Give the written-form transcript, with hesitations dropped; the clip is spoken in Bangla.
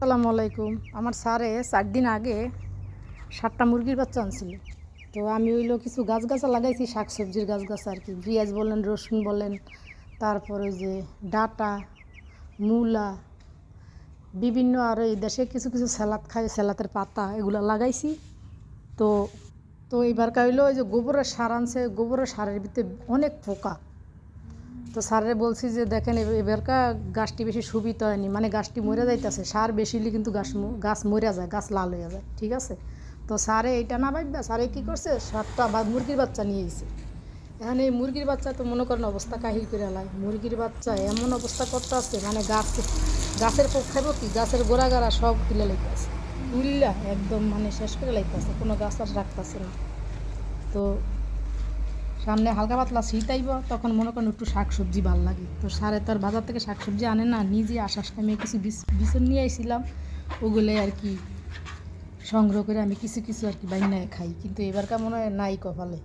আসসালামু আলাইকুম। আমার স্যারে 4 দিন আগে 7টা মুরগির বাচ্চা আনছিল। তো আমি হইলো কিছু গাছ-গাছা লাগাইছি, শাকসবজির গাছ-গাছা আর কি। পেঁয়াজ বলেন, রসুন বলেন, তারপর ওই যে ডাঁটা, মূলা, বিভিন্ন আরও এই দেশে কিছু কিছু স্যালাদ খায়, স্যালাদের পাতা এগুলো লাগাইছি। তো তো এইবারকার হইলো ওই যে গোবরের সার আনছে, গোবরের সারের ভিতরে অনেক পোকা। তো স্যারে বলছি যে দেখেন এবারকার গাছটি বেশি সুবিধা হয়নি, মানে গাছটি মরে যাইতেছে, সার বেশি হলে কিন্তু গাছ মরে যায়, গাছ লাল হয়ে যায়, ঠিক আছে। তো স্যারে এইটা না ভাববে, স্যারে কী করছে, 7টা মুরগির বাচ্চা নিয়ে এসেছে। এখন এই মুরগির বাচ্চা তো মনে করেন অবস্থা কাহিল করে লাই, মুরগির বাচ্চা এমন অবস্থা করতে আছে, মানে গাছের পোক খাইব কি, গাছের গোড়া গাড়া সব তুলে লাইতেছে, তুললা একদম মানে শেষ করে লাইতেছে, কোনো গাছ আর রাখতেছে না। তো সামনে হালকা পাতলা শীত আইব, তখন মনে করেন একটু শাকসবজি ভাল লাগে। তো সারে তো আর বাজার থেকে শাকসবজি আনে না, নিজে আসার টাইমে কিছু বিচন নিয়ে আইছিলাম, ওগুলোই আর কি সংগ্রহ করে আমি কিছু কিছু আর কি বাইনায় খাই। কিন্তু এবারকার মনে হয় নাই কপালে।